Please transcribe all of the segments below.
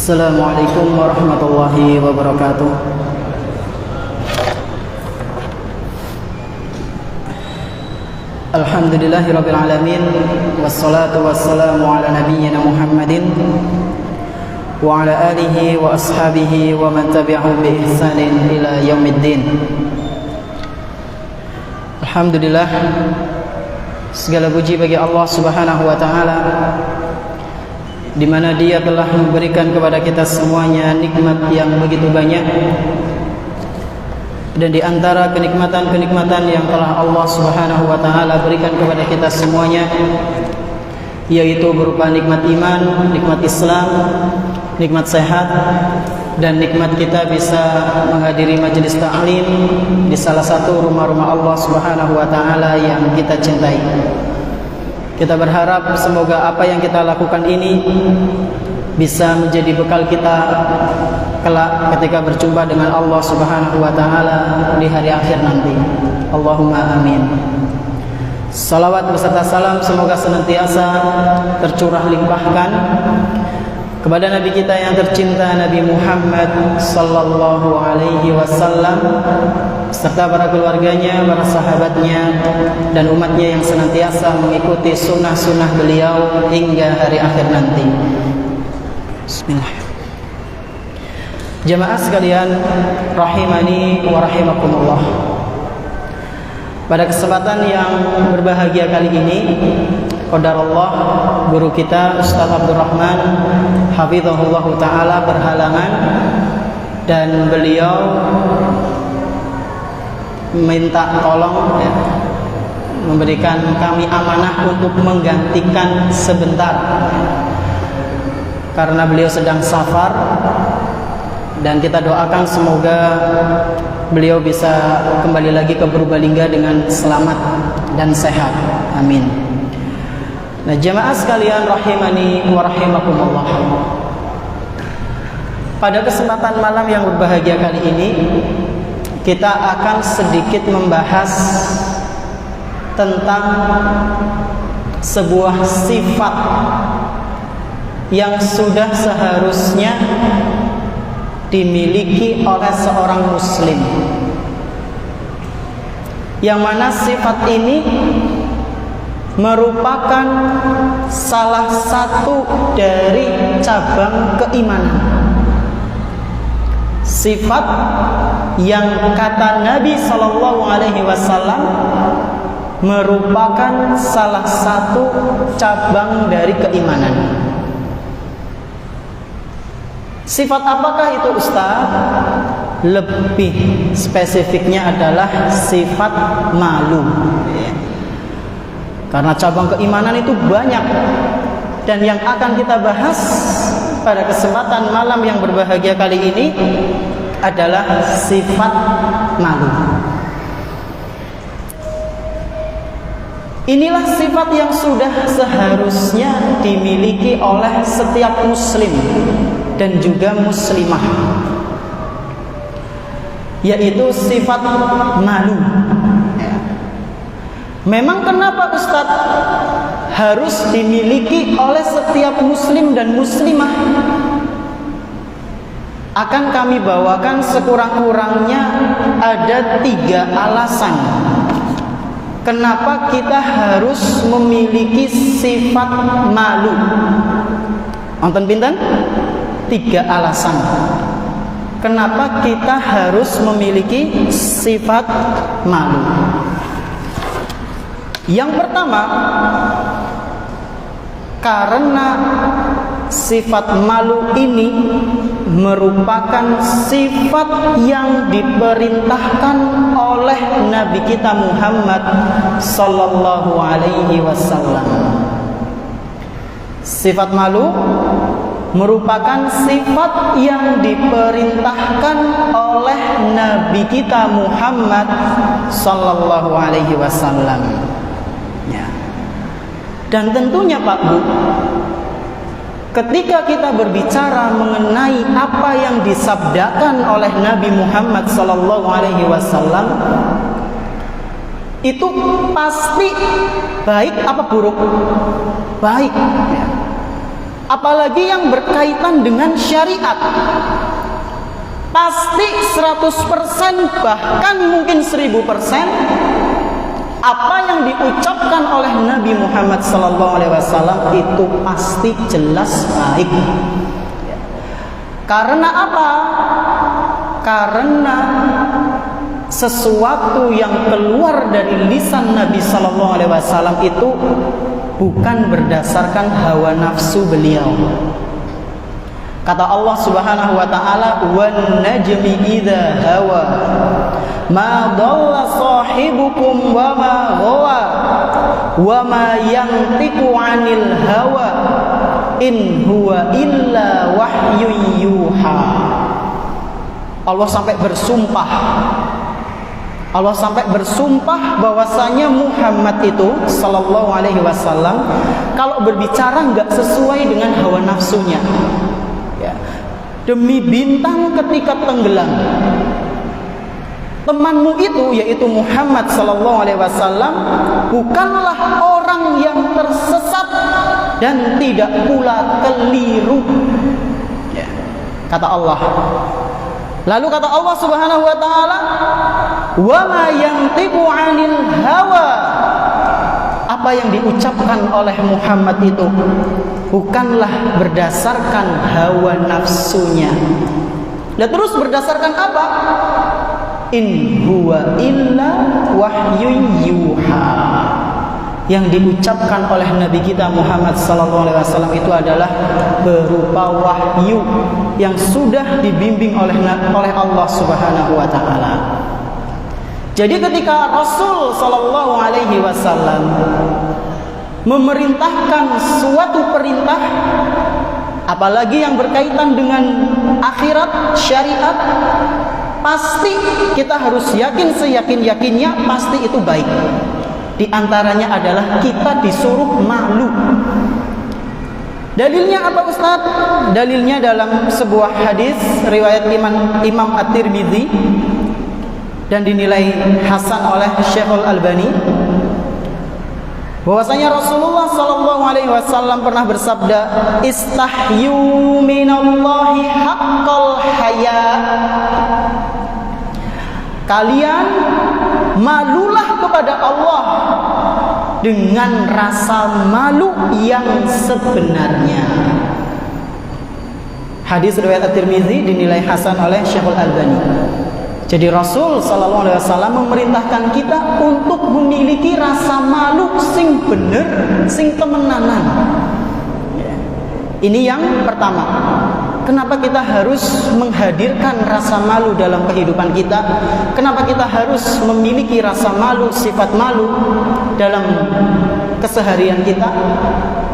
Assalamualaikum warahmatullahi wabarakatuh. Alhamdulillahirabbil alamin, wassalatu wassalamu ala nabiyyina Muhammadin wa ala alihi wa ashabihi wa man tabi'ahum bi ihsanin ila yaumiddin. Alhamdulillah, segala puji bagi Allah Subhanahu wa taala, di mana Dia telah memberikan kepada kita semuanya nikmat yang begitu banyak. Dan di antara kenikmatan-kenikmatan yang telah Allah Subhanahu wa taala berikan kepada kita semuanya, yaitu berupa nikmat iman, nikmat Islam, nikmat sehat, dan nikmat kita bisa menghadiri majelis ta'lim di salah satu rumah-rumah Allah Subhanahu wa taala yang kita cintai. Kita berharap semoga apa yang kita lakukan ini bisa menjadi bekal kita kelak ketika berjumpa dengan Allah Subhanahu wa taala di hari akhir nanti. Allahumma amin. Salawat beserta salam semoga senantiasa tercurah limpahkan kepada Nabi kita yang tercinta, Nabi Muhammad sallallahu alaihi wasallam, serta para keluarganya, para sahabatnya, dan umatnya yang senantiasa mengikuti sunnah-sunnah beliau hingga hari akhir nanti. Bismillah. Jamaah sekalian rahimani wa rahimakumullah, pada kesempatan yang berbahagia kali ini, qadarullah, guru kita Ustaz Abdurrahman hafizahullah ta'ala berhalangan, dan beliau minta tolong memberikan kami amanah untuk menggantikan sebentar karena beliau sedang safar, dan kita doakan semoga beliau bisa kembali lagi ke Purbalingga dengan selamat dan sehat. Amin. Nah, jamaah sekalian rahimani wa rahimakumullah, pada kesempatan malam yang berbahagia kali ini kita akan sedikit membahas tentang sebuah sifat yang sudah seharusnya dimiliki oleh seorang muslim, yang mana sifat ini merupakan salah satu dari cabang keimanan. Sifat yang kata Nabi Sallallahu Alaihi Wasallam merupakan salah satu cabang dari keimanan. Sifat apakah itu, Ustaz? Lebih spesifiknya adalah sifat malu. Karena cabang keimanan itu banyak, dan yang akan kita bahas pada kesempatan malam yang berbahagia kali ini adalah sifat malu. Inilah sifat yang sudah seharusnya dimiliki oleh setiap muslim dan juga muslimah, yaitu sifat malu. Memang kenapa Ustaz harus dimiliki oleh setiap muslim dan muslimah? Akan kami bawakan sekurang-kurangnya ada 3 alasan kenapa kita harus memiliki sifat malu. Wonten pinten? 3 alasan kenapa kita harus memiliki sifat malu. Yang pertama, karena sifat malu ini merupakan sifat yang diperintahkan oleh Nabi kita Muhammad sallallahu alaihi wasallam. Sifat malu merupakan sifat yang diperintahkan oleh Nabi kita Muhammad sallallahu alaihi wasallam. Dan tentunya Pak Bu, ketika kita berbicara mengenai apa yang disabdakan oleh Nabi Muhammad SAW, itu pasti baik apa buruk? Baik. apalagi yang berkaitan dengan syariat. Pasti 100%, bahkan mungkin 1000%, apa yang diucapkan oleh Nabi Muhammad SAW itu pasti jelas baik. Karena apa? Karena sesuatu yang keluar dari lisan Nabi SAW itu bukan berdasarkan hawa nafsu beliau. Kata Allah Subhanahu wa taala, "Wan najmi idza hawa ma dhalla sahibukum wa ma ghawa wa ma yantiqu 'anil hawa in huwa illa wahyun yuha." Allah sampai bersumpah bahwasanya Muhammad itu sallallahu alaihi wasallam kalau berbicara enggak sesuai dengan hawa nafsunya. Ya. Demi bintang ketika tenggelam, temanmu itu yaitu Muhammad sallallahu alaihi wasallam bukanlah orang yang tersesat dan tidak pula keliru. Ya. Kata Allah. Lalu kata Allah Subhanahu wa taala, "Wa ma yantiqu 'anil hawa." Apa yang diucapkan oleh Muhammad itu bukanlah berdasarkan hawa nafsunya. Dan terus berdasarkan apa? In huwa illa wahyun yuha. Yang diucapkan oleh Nabi kita Muhammad SAW itu adalah berupa wahyu yang sudah dibimbing oleh Allah Subhanahu wa taala. Jadi ketika Rasul sallallahu alaihi wasallam memerintahkan suatu perintah, apalagi yang berkaitan dengan akhirat, syariat, pasti kita harus yakin seyakin-yakinnya pasti itu baik. Di antaranya adalah kita disuruh malu. Dalilnya apa Ustaz? Dalilnya dalam sebuah hadis riwayat Imam At-Tirmidzi dan dinilai hasan oleh Syekhul Albani, bahwasanya Rasulullah sallallahu alaihi wasallam pernah bersabda, "Istahyu minallahi haqqal haya." Kalian malulah kepada Allah dengan rasa malu yang sebenarnya. Hadis riwayat At-Tirmidzi dinilai hasan oleh Syekhul Albani. Jadi Rasul sallallahu alaihi wasallam memerintahkan kita untuk memiliki rasa malu sing bener, sing temenanan. Ini yang pertama. Kenapa kita harus menghadirkan rasa malu dalam kehidupan kita? Kenapa kita harus memiliki rasa malu, sifat malu dalam keseharian kita?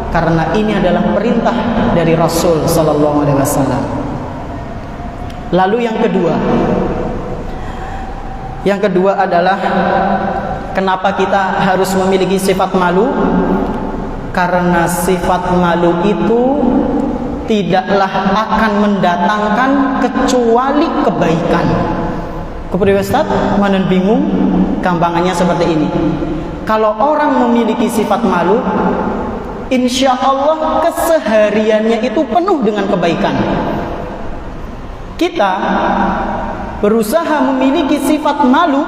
Karena ini adalah perintah dari Rasul sallallahu alaihi wasallam. Lalu yang kedua adalah kenapa kita harus memiliki sifat malu? Karena sifat malu itu tidaklah akan mendatangkan kecuali kebaikan. Kepada Ustaz, mana bingung? Gampangannya seperti ini. Kalau orang memiliki sifat malu, insya Allah kesehariannya itu penuh dengan kebaikan. Kita berusaha memiliki sifat malu,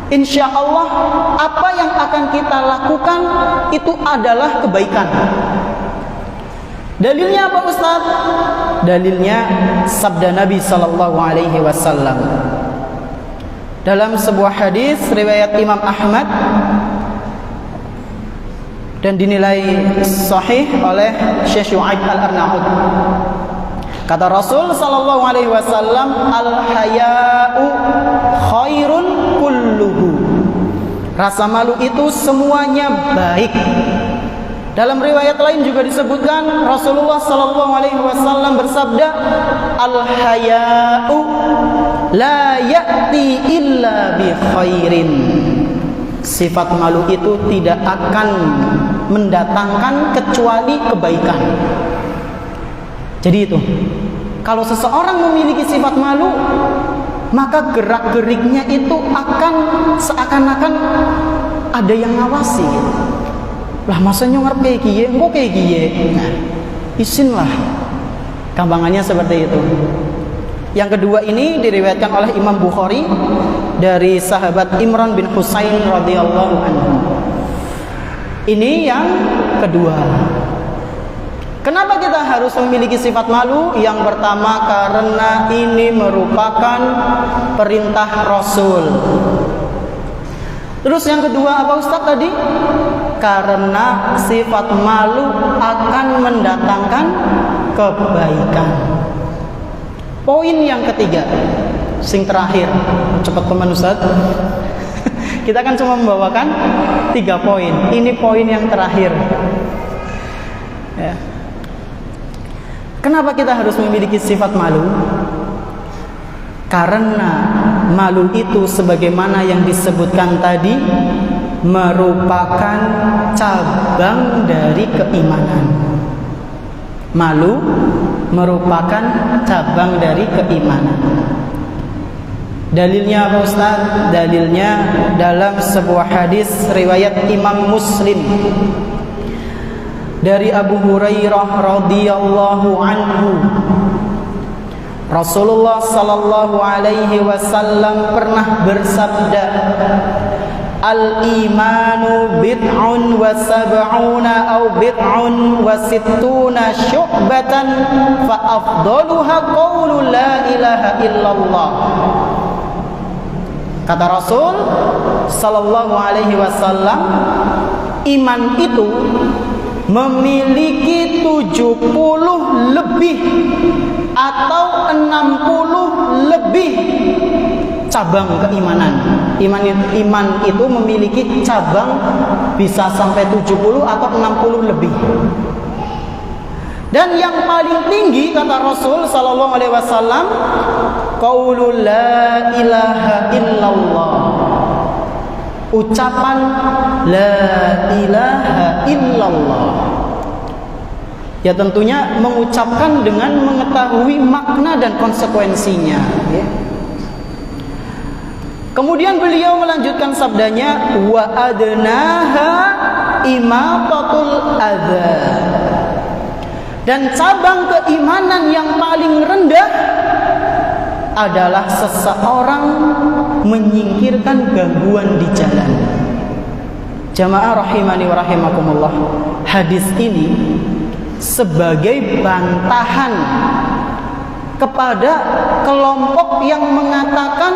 insya Allah apa yang akan kita lakukan itu adalah kebaikan. Dalilnya apa Ustaz? Dalilnya sabda Nabi sallallahu alaihi wasallam dalam sebuah hadis riwayat Imam Ahmad dan dinilai sahih oleh Syekh Syu'aib Al-Arnaud. Kata Rasul sallallahu alaihi wasallam, "Al-haya'u khairun kulluhu." Rasa malu itu semuanya baik. Dalam riwayat lain juga disebutkan Rasulullah sallallahu alaihi wasallam bersabda, "Al-haya'u la ya'ti illa bi khairin." Sifat malu itu tidak akan mendatangkan kecuali kebaikan. Jadi itu, kalau seseorang memiliki sifat malu, maka gerak-geriknya itu akan seakan-akan ada yang ngawasi gitu. Lah masa ngarep kayak giye, engko kayak giye. Nah, Izinlah. Gampangannya seperti itu. Yang kedua ini diriwayatkan oleh Imam Bukhari dari sahabat Imran bin Husain radhiyallahu anhu. Ini yang kedua. Kenapa kita harus memiliki sifat malu? Yang pertama karena ini merupakan perintah Rasul. Terus yang kedua apa Ustaz tadi? Karena sifat malu akan mendatangkan kebaikan. Poin yang ketiga, sing terakhir, cepat teman Ustaz. Kita kan cuma membawakan 3 poin. Ini poin yang terakhir. Ya. Kenapa kita harus memiliki sifat malu? Karena malu itu sebagaimana yang disebutkan tadi merupakan cabang dari keimanan. Malu merupakan cabang dari keimanan. Dalilnya apa Ustaz? Dalilnya dalam sebuah hadis riwayat Imam Muslim dari Abu Hurairah radhiyallahu anhu. Rasulullah sallallahu alaihi wasallam pernah bersabda, Al-imanu bid'un wa sab'una aw bid'un wa sittuna syu'batan fa afdaluha qawlu la ilaha illallah. Kata Rasul sallallahu alaihi wasallam, iman itu memiliki 70 lebih atau 60 lebih cabang keimanan. Iman itu memiliki cabang bisa sampai 70 atau 60 lebih. Dan yang paling tinggi kata Rasul sallallahu alaihi wasallam, qaulul la ilaha illallah. Ucapan la ilaha illallah. Ya tentunya mengucapkan dengan mengetahui makna dan konsekuensinya, ya. Kemudian beliau melanjutkan sabdanya, wa adnaha imatatul adza. Dan cabang keimanan yang paling rendah adalah seseorang menyingkirkan gangguan di jalan. Jamaah rahimani wa rahimakumullah. Hadis ini sebagai bantahan kepada kelompok yang mengatakan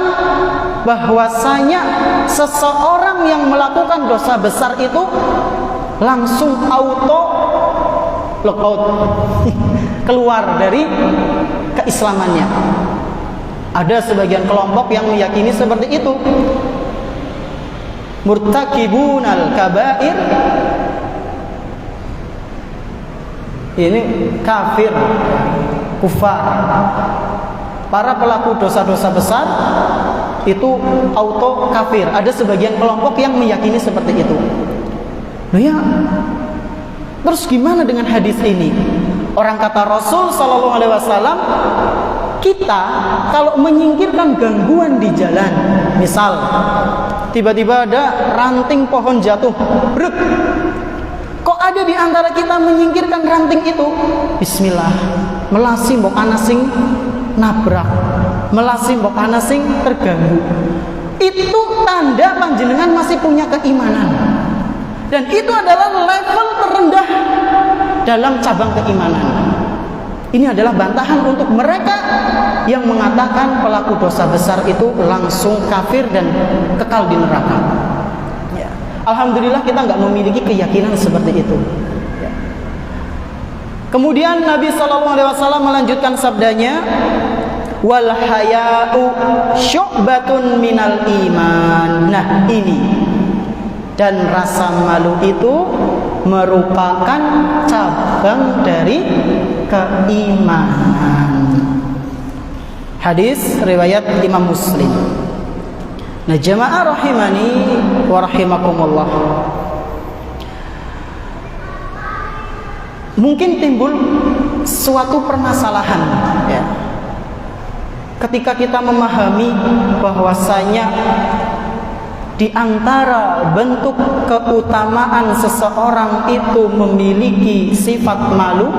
bahwasanya seseorang yang melakukan dosa besar itu langsung auto lockout, keluar dari keislamannya. Ada sebagian kelompok yang meyakini seperti itu. Murtakibunal kabair, ini kafir, kufar. Para pelaku dosa-dosa besar itu auto kafir. Ada sebagian kelompok yang meyakini seperti itu. Nah ya, terus gimana dengan hadis ini? Orang kata Rasul sallallahu alaihi wasallam, kita kalau menyingkirkan gangguan di jalan, misal tiba-tiba ada ranting pohon jatuh, brek. Kok ada di antara kita menyingkirkan ranting itu? Bismillah, melasi mbok ana sing nabrak, melasi mbok ana sing terganggu. Itu tanda panjenengan masih punya keimanan. Dan itu adalah level terendah dalam cabang keimanan. Ini adalah bantahan untuk mereka yang mengatakan pelaku dosa besar itu langsung kafir dan kekal di neraka. Ya. Alhamdulillah kita nggak memiliki keyakinan seperti itu. Ya. Kemudian Nabi SAW melanjutkan sabdanya, wal haya'u syu'batun minal iman. Nah ini, dan rasa malu itu merupakan cabang dari keimanan. Hadis riwayat Imam Muslim. Nah, jamaah rahimani wa rahimakumullah. Mungkin timbul suatu permasalahan, ya. Ketika kita memahami bahwasanya di antara bentuk keutamaan seseorang itu memiliki sifat malu,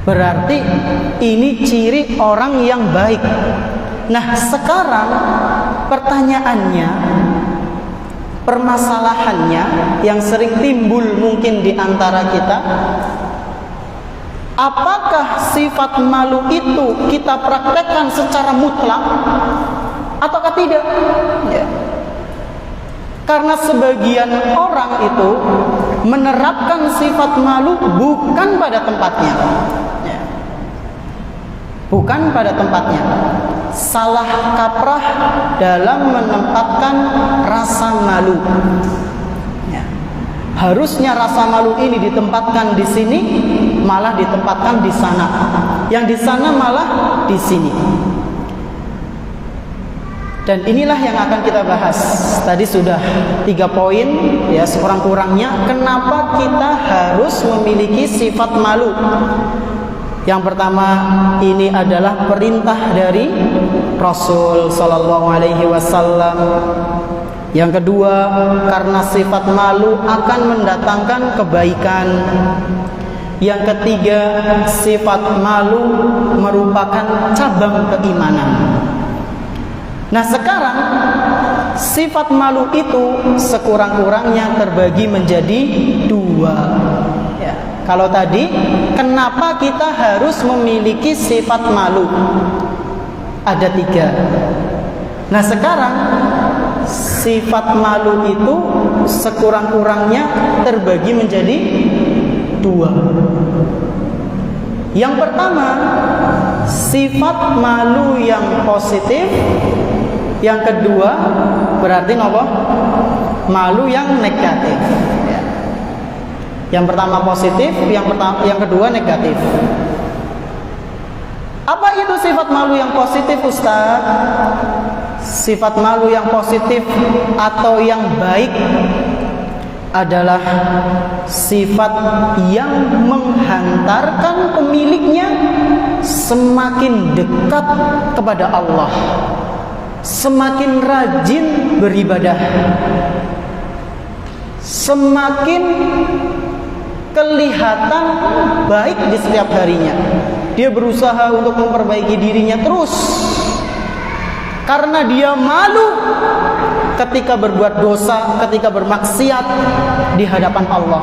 Berarti ini ciri orang yang baik. Nah, sekarang pertanyaannya, permasalahannya yang sering timbul mungkin di antara kita, apakah sifat malu itu kita praktekkan secara mutlak ataukah tidak? Ya. Karena sebagian orang itu menerapkan sifat malu bukan pada tempatnya, ya. Bukan pada tempatnya. Salah kaprah dalam menempatkan rasa malu. Ya. Harusnya rasa malu ini ditempatkan di sini, malah ditempatkan di sana. Yang di sana malah di sini. Dan inilah yang akan kita bahas. Tadi sudah 3 poin, ya, sekurang-kurangnya kenapa kita harus memiliki sifat malu. Yang pertama, ini adalah perintah dari Rasul sallallahu alaihi wasallam. Yang kedua, karena sifat malu akan mendatangkan kebaikan. Yang ketiga, sifat malu merupakan cabang keimanan. Nah, sekarang sifat malu itu sekurang-kurangnya terbagi menjadi 2. Ya. Kalau tadi, kenapa kita harus memiliki sifat malu? Ada 3. Nah, sekarang sifat malu itu sekurang-kurangnya terbagi menjadi 2. Yang pertama, sifat malu yang positif. Yang kedua, berarti apa? Malu yang negatif. Ya. Yang pertama positif, yang kedua negatif. Apa itu sifat malu yang positif, Ustaz? Sifat malu yang positif atau yang baik adalah sifat yang menghantarkan pemiliknya semakin dekat kepada Allah, semakin rajin beribadah, semakin kelihatan baik di setiap harinya. Dia berusaha untuk memperbaiki dirinya terus, karena dia malu ketika berbuat dosa, ketika bermaksiat di hadapan Allah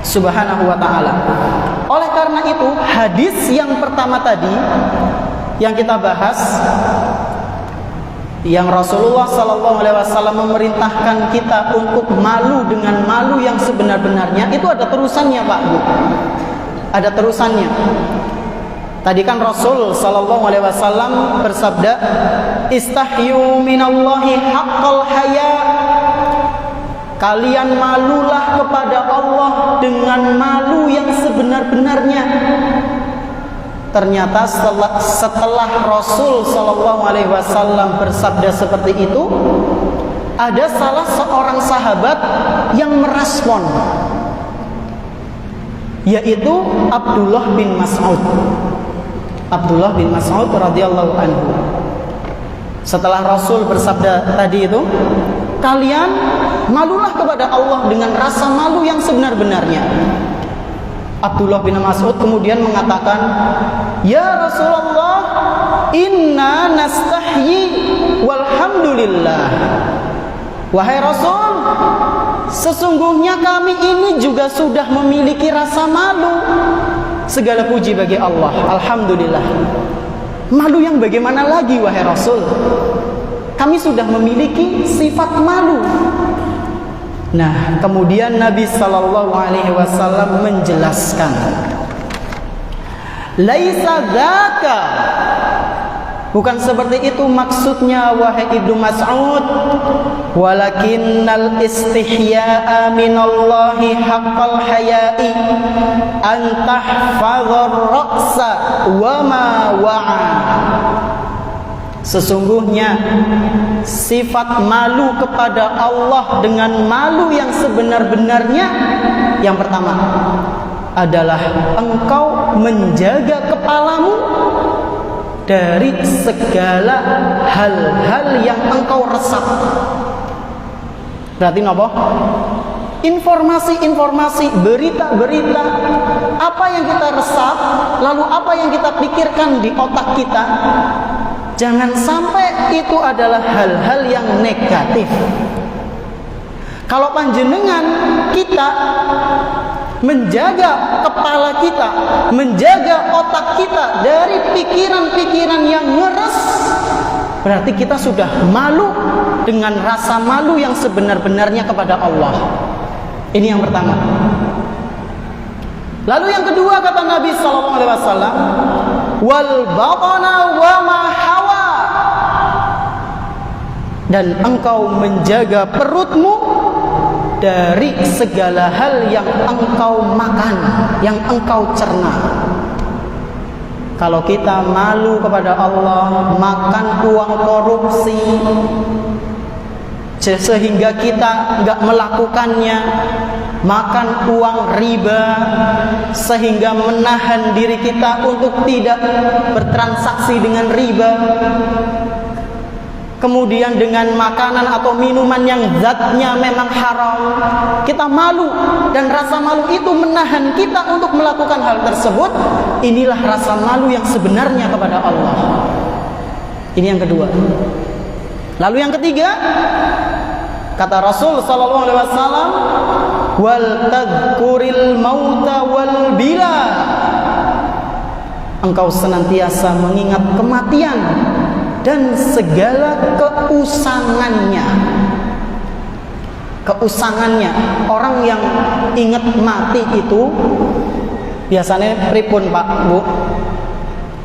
Subhanahu wa ta'ala. Oleh karena itu, hadis yang pertama tadi yang kita bahas, yang Rasulullah SAW memerintahkan kita untuk malu dengan malu yang sebenar-benarnya, itu ada terusannya, Pak Bu. Ada terusannya. Tadi kan Rasul SAW bersabda, istahyu minallahi haqqal haya. Kalian malulah kepada Allah dengan malu yang sebenar-benarnya. Ternyata setelah Rasul SAW bersabda seperti itu, ada salah seorang sahabat yang merespon, yaitu Abdullah bin Mas'ud. Abdullah bin Mas'ud radhiyallahu anhu. Setelah Rasul bersabda tadi itu, kalian malulah kepada Allah dengan rasa malu yang sebenar-benarnya. Abdullah bin Mas'ud kemudian mengatakan, ya Rasulullah, inna nastahyi walhamdulillah. Wahai Rasul, sesungguhnya kami ini juga sudah memiliki rasa malu. Segala puji bagi Allah, alhamdulillah. Malu yang bagaimana lagi, wahai Rasul? Kami sudah memiliki sifat malu. Nah, kemudian Nabi SAW menjelaskan, laisa dzaka, bukan seperti itu maksudnya wahai Ibnu Mas'ud, walakinnal istihya'a minallahi haqqal haya'i an tahfazar ra'sa wa ma wa'a. Sesungguhnya sifat malu kepada Allah dengan malu yang sebenar-benarnya, yang pertama adalah engkau menjaga kepalamu dari segala hal-hal yang engkau resap. Berarti apa? informasi-informasi, berita-berita, apa yang kita resap, lalu apa yang kita pikirkan di otak kita, jangan sampai itu adalah hal-hal yang negatif. Kalau panjenengan kita menjaga kepala kita, menjaga otak kita dari pikiran-pikiran yang ngeres, berarti kita sudah malu dengan rasa malu yang sebenar-benarnya kepada Allah. Ini yang pertama. Lalu yang kedua kata Nabi sallallahu alaihi wasallam, wal batana wa ma hawa, dan engkau menjaga perutmu dari segala hal yang engkau makan, yang engkau cerna. Kalau kita malu kepada Allah, makan uang korupsi sehingga kita nggak melakukannya, makan uang riba sehingga menahan diri kita untuk tidak bertransaksi dengan riba, kemudian dengan makanan atau minuman yang zatnya memang haram, kita malu, dan rasa malu itu menahan kita untuk melakukan hal tersebut. Inilah rasa malu yang sebenarnya kepada Allah. Ini yang kedua. Lalu yang ketiga, kata Rasul sallallahu alaihi wasallam, wal tadhkuril mauta wal bila, engkau senantiasa mengingat kematian dan segala keusangannya. Keusangannya, orang yang ingat mati itu biasanya pripun Pak Bu?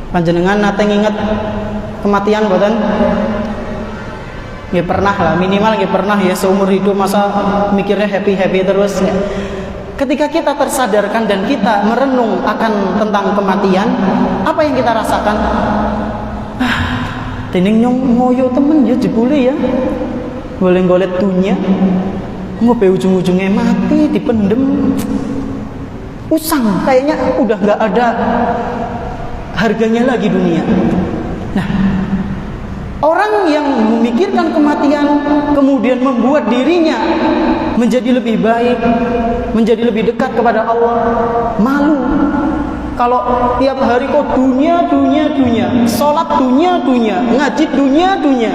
Panjenengan nate nginget kematian boten? Ya pernah lah, minimal ya pernah ya, seumur hidup masa mikirnya happy terus ya. Ketika kita tersadarkan dan kita merenung akan tentang kematian, apa yang kita rasakan? Dening nyong ngoyo temen ya jebule ya, golek-golek dunia, ngope ujung-ujungnya mati, dipendem, usang, kayaknya udah nggak ada harganya lagi dunia. Nah, orang yang memikirkan kematian kemudian membuat dirinya menjadi lebih baik, menjadi lebih dekat kepada Allah, malu. Kalau tiap hari kok dunia, sholat dunia, ngaji dunia,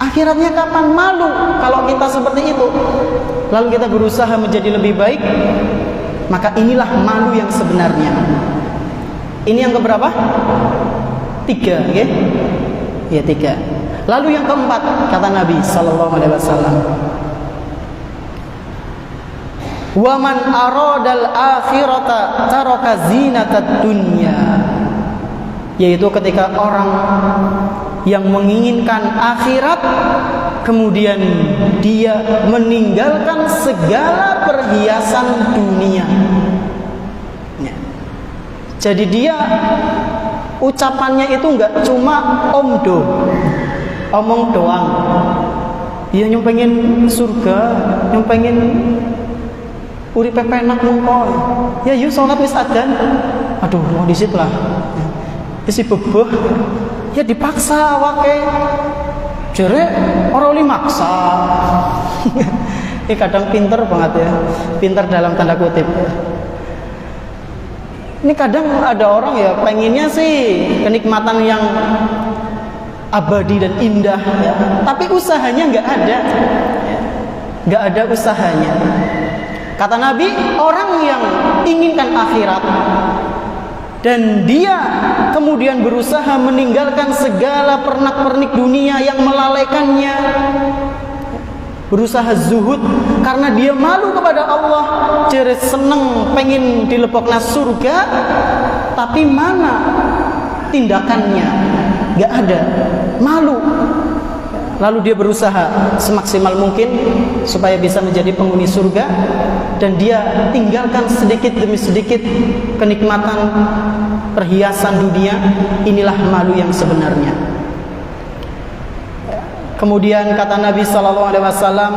akhiratnya kapan? Malu kalau kita seperti itu. Lalu kita berusaha menjadi lebih baik, maka inilah malu yang sebenarnya. Ini yang keberapa? 3, okay? Ya 3. Lalu yang keempat kata Nabi sallallahu alaihi wasallam, wa man aradal akhirata taraka zinatad dunya, yaitu ketika orang yang menginginkan akhirat kemudian dia meninggalkan segala perhiasan dunia. Jadi dia ucapannya itu enggak cuma omong doang. Dia yang pengen surga, yang pengen uripe penak mengko. Ya yuk sholat wis adzan. Aduh, mau disit lah. Isi bebeh. Ya dipaksa awake. Jere ora oleh maksa. Ini kadang pinter banget ya. Pinter dalam tanda kutip. Ini kadang ada orang ya pengennya sih kenikmatan yang abadi dan indah ya. Tapi usahanya nggak ada ya. Nggak ada usahanya. Kata Nabi, orang yang inginkan akhirat dan dia kemudian berusaha meninggalkan segala pernak-pernik dunia yang melalaikannya, berusaha zuhud karena dia malu kepada Allah, jadi seneng pengen dilebokna surga, tapi mana tindakannya? Gak ada, malu. Lalu dia berusaha semaksimal mungkin supaya bisa menjadi penghuni surga, dan dia tinggalkan sedikit demi sedikit kenikmatan perhiasan dunia. Inilah malu yang sebenarnya. Kemudian kata Nabi sallallahu alaihi wasallam,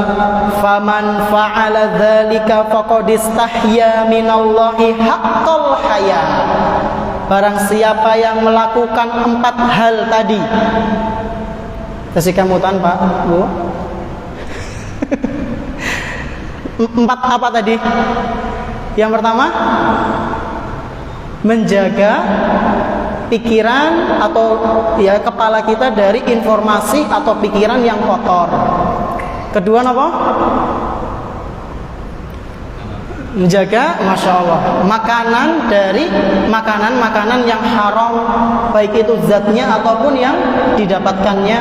"Faman fa'ala dzalika faqad istahya minallahi haqqal haya." Barang siapa yang melakukan 4 hal tadi. Kasih kamutan Pak, Bu. Empat apa tadi? Yang pertama, menjaga pikiran atau ya kepala kita dari informasi atau pikiran yang kotor. Kedua apa? Menjaga, masya Allah, makanan dari makanan yang haram, baik itu zatnya ataupun yang didapatkannya.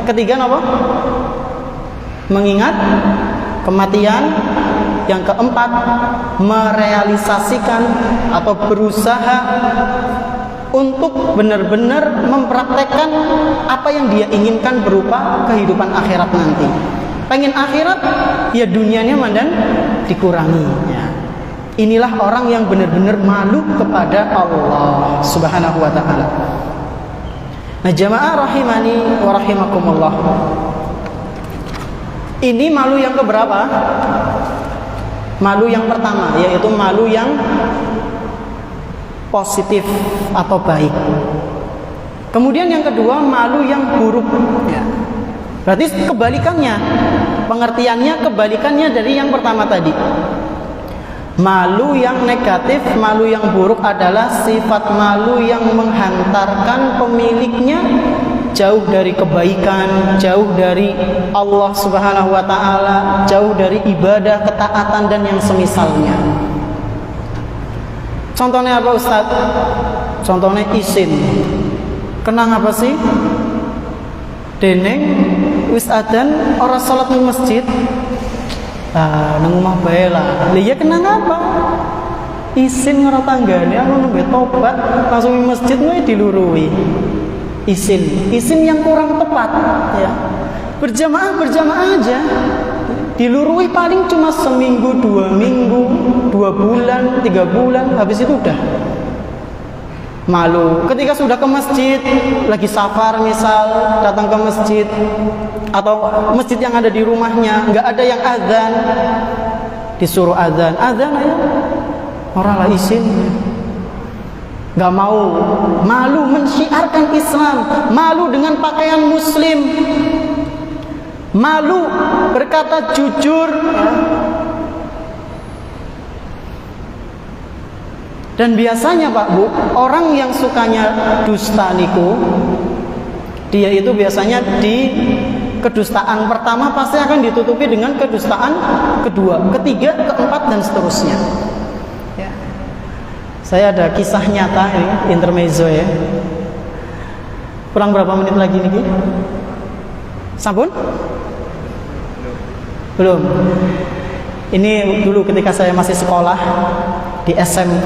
Ketiga apa? Mengingat kematian. Yang keempat, merealisasikan atau berusaha untuk benar-benar mempraktekkan apa yang dia inginkan berupa kehidupan akhirat nanti. Pengen akhirat, ya dunianya mandan dikurangi. Ya. Inilah orang yang benar-benar malu kepada Allah Subhanahu wa ta'ala. Nah, jamaah rahimani wa rahimakumullah. Ini malu yang keberapa? Malu yang pertama, yaitu malu yang positif atau baik. Kemudian yang kedua, malu yang buruk. Ya. Berarti kebalikannya, pengertiannya kebalikannya dari yang pertama tadi. Malu yang negatif, malu yang buruk adalah sifat malu yang menghantarkan pemiliknya jauh dari kebaikan, jauh dari Allah Subhanahu wa ta'ala, jauh dari ibadah, ketaatan dan yang semisalnya. Contohnya apa Ustaz? Contohnya isin. Kenang apa sih? Deneng wis adzan ora salat di masjid. Nang omah bae lah. Lah iya kenang apa? Isin ngaro tanggane anu nembe tobat langsung di masjid kuwi dilurui. Isin yang kurang tepat ya. Berjamaah aja. Dilurui paling cuma seminggu, 2 minggu, 2 bulan, 3 bulan, habis itu udah malu. Ketika sudah ke masjid, lagi safar misal, datang ke masjid atau masjid yang ada di rumahnya nggak ada yang azan, disuruh azan aja, orang lah isin. Gak mau, malu mensyiarkan Islam, malu dengan pakaian muslim, malu berkata jujur. Dan biasanya Pak Bu, orang yang sukanya dusta niku, dia itu biasanya di kedustaan pertama pasti akan ditutupi dengan kedustaan kedua, ketiga, keempat dan seterusnya. Saya ada kisah nyata ini, intermezzo ya. Kurang berapa menit lagi nih? Sampun? Belum. Ini dulu ketika saya masih sekolah di SMK,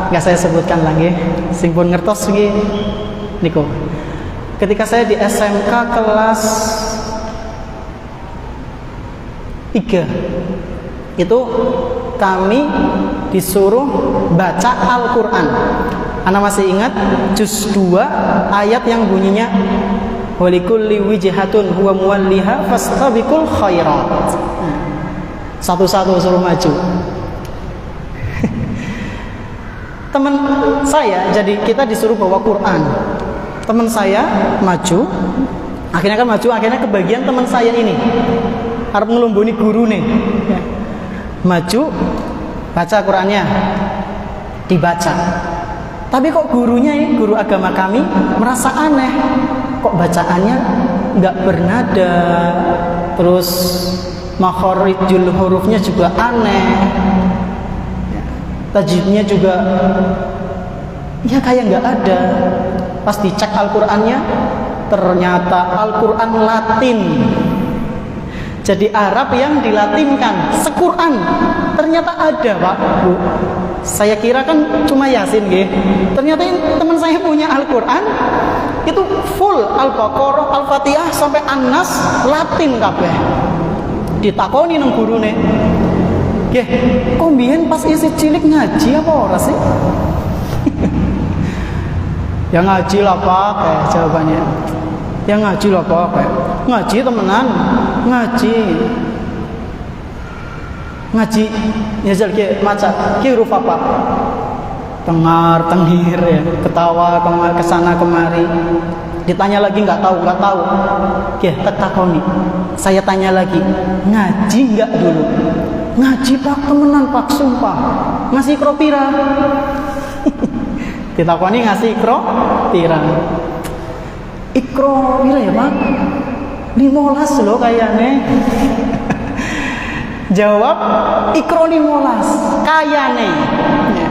nggak saya sebutkan lagi. Sing pun ngertos iki niku. Ketika saya di SMK kelas 3, itu kami disuruh baca Al-Quran. Ana masih ingat juz 2 ayat yang bunyinya walikulli wijhatun huwa muwalliha fastabiqul khairat. Satu-satu suruh maju. Teman saya, jadi kita disuruh bawa Quran. Teman saya maju, akhirnya kebagian teman saya ini harap ngelumbuni guru nih. Maju, baca Qurannya, dibaca. Tapi kok gurunya ini, guru agama kami merasa aneh. Kok bacaannya nggak bernada, terus makhorijul hurufnya juga aneh, tajwidnya juga ya kayak nggak ada. Pas dicek Al-Qurannya, ternyata Al-Quran Latin. Jadi Arab yang dilatinkan, se-Quran. Ternyata ada Pak Bu. Saya kira kan cuma Yasin gitu. Ternyata teman saya punya Al-Quran itu full Al-Baqarah, Al-Fatihah sampai An-Nas Latin kabeh. Ditakoni nang gurune. Nggih, kok mbiyen pas isi cilik ngaji apa ora sih? Ya ngaji lah Pak, kayak jawabannya. Ya ngaji lah Pak, kayak ngaji temenan, ngaji. Ya jal ki maca, ki huruf apa? Tengar, tengir ya, ketawa kesana kemari. Ditanya lagi nggak tahu. Ya, tak takoni. Saya tanya lagi, ngaji nggak dulu? Ngaji Pak, temenan Pak, sumpah. Ngasih ikro pira? Ditakoni ngasih ikro pira? Ikro pira ya Pak? 15 loh kayaknya. Jawab, ikro 15 kayaknya. Ya.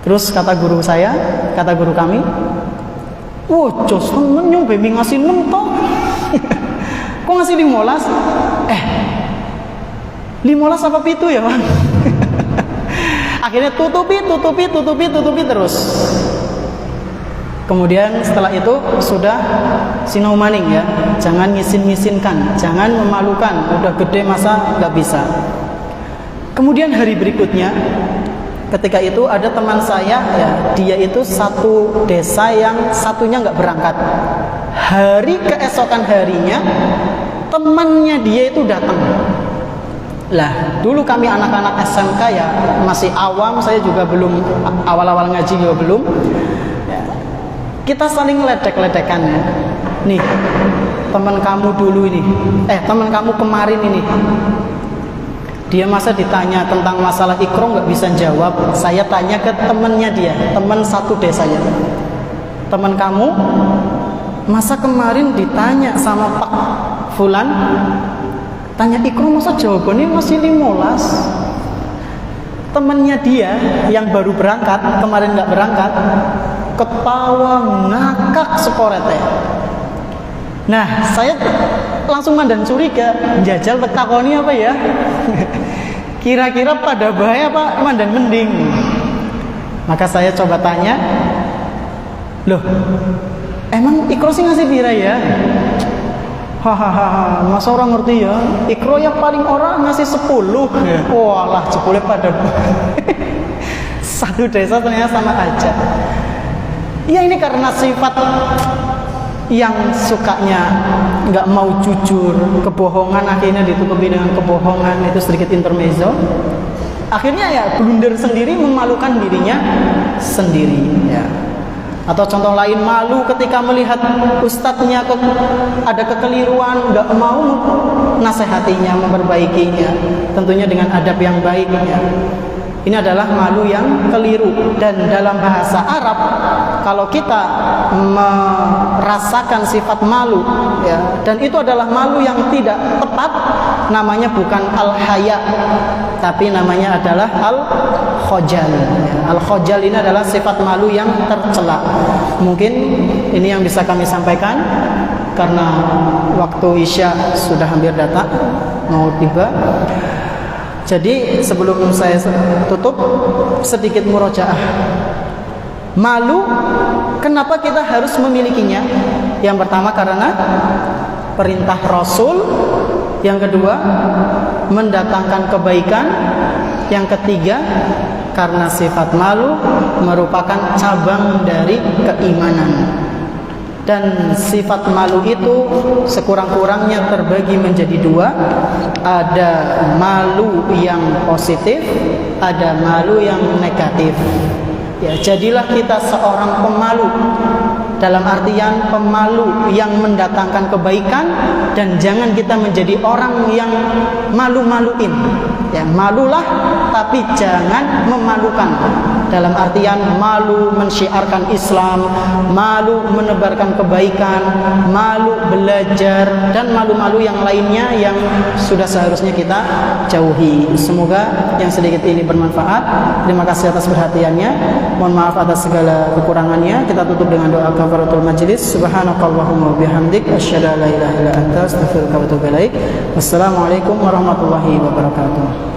Terus kata guru kami, wah, jos temen nyong bemi ngasih 6 toh. Kok ngasih 15? 15 apa pitu ya Bang? Akhirnya tutupi terus. Kemudian setelah itu sudah sinau maning ya, jangan ngisin-ngisinkan, jangan memalukan, udah gede masa nggak bisa. Kemudian hari berikutnya, ketika itu ada teman saya ya, dia itu satu desa yang satunya nggak berangkat. Hari keesokan harinya, temannya dia itu datang. Lah, dulu kami anak-anak SMK ya, masih awam, saya juga belum, awal-awal ngaji juga belum. Kita saling ledek-ledekan ya. Nih, teman kamu dulu ini, teman kamu kemarin ini, dia masa ditanya tentang masalah ikro nggak bisa jawab. Saya tanya ke temannya dia, teman satu desanya. Teman kamu masa kemarin ditanya sama Pak Fulan, tanya ikro masa jawabannya masih 15. Temannya dia yang baru berangkat, kemarin nggak berangkat, ketawa ngakak sekorete. Nah, saya langsung mandang curiga, jajal takoni apa ya? Kira-kira pada bahaya apa mandang mending? Maka saya coba tanya, loh, emang ikro sih ngasih pira ya? Hahaha, masa orang ngerti ya? Ikro yang paling orang ngasih 10. Walah, jebule pada satu desa ternyata sama aja. Ya ini karena sifat yang sukanya nggak mau jujur, kebohongan akhirnya ditutupi dengan kebohongan, itu sedikit intermezzo. Akhirnya ya blunder sendiri, memalukan dirinya sendiri ya. Atau contoh lain, malu ketika melihat ustadznya ada kekeliruan, nggak mau nasihatinya, memperbaikinya, tentunya dengan adab yang baik ya. Ini adalah malu yang keliru. Dan dalam bahasa Arab, kalau kita merasakan sifat malu ya, dan itu adalah malu yang tidak tepat, namanya bukan al-haya, tapi namanya adalah al-khojal ya. Al-khojal ini adalah sifat malu yang tercela. Mungkin ini yang bisa kami sampaikan, karena waktu Isya sudah hampir datang, mau tiba. Jadi sebelum saya tutup, sedikit murojaah. Malu, kenapa kita harus memilikinya? Yang pertama karena perintah Rasul. Yang kedua, mendatangkan kebaikan. Yang ketiga, karena sifat malu merupakan cabang dari keimanan. Dan sifat malu itu sekurang-kurangnya terbagi menjadi 2. Ada malu yang positif, ada malu yang negatif ya. Jadilah kita seorang pemalu, dalam artian pemalu yang mendatangkan kebaikan, dan jangan kita menjadi orang yang malu-maluin ya. Malulah tapi jangan memalukan, dalam artian malu mensyiarkan Islam, malu menebarkan kebaikan, malu belajar, dan malu-malu yang lainnya yang sudah seharusnya kita jauhi. Semoga yang sedikit ini bermanfaat. Terima kasih atas perhatiannya. Mohon maaf atas segala kekurangannya. Kita tutup dengan doa kafaratul majlis. Subhanakallahumma wabihamdik, asyhadu an la ilaha illa anta, astaghfiruka wa atubu ilaik. Wassalamualaikum warahmatullahi wabarakatuh.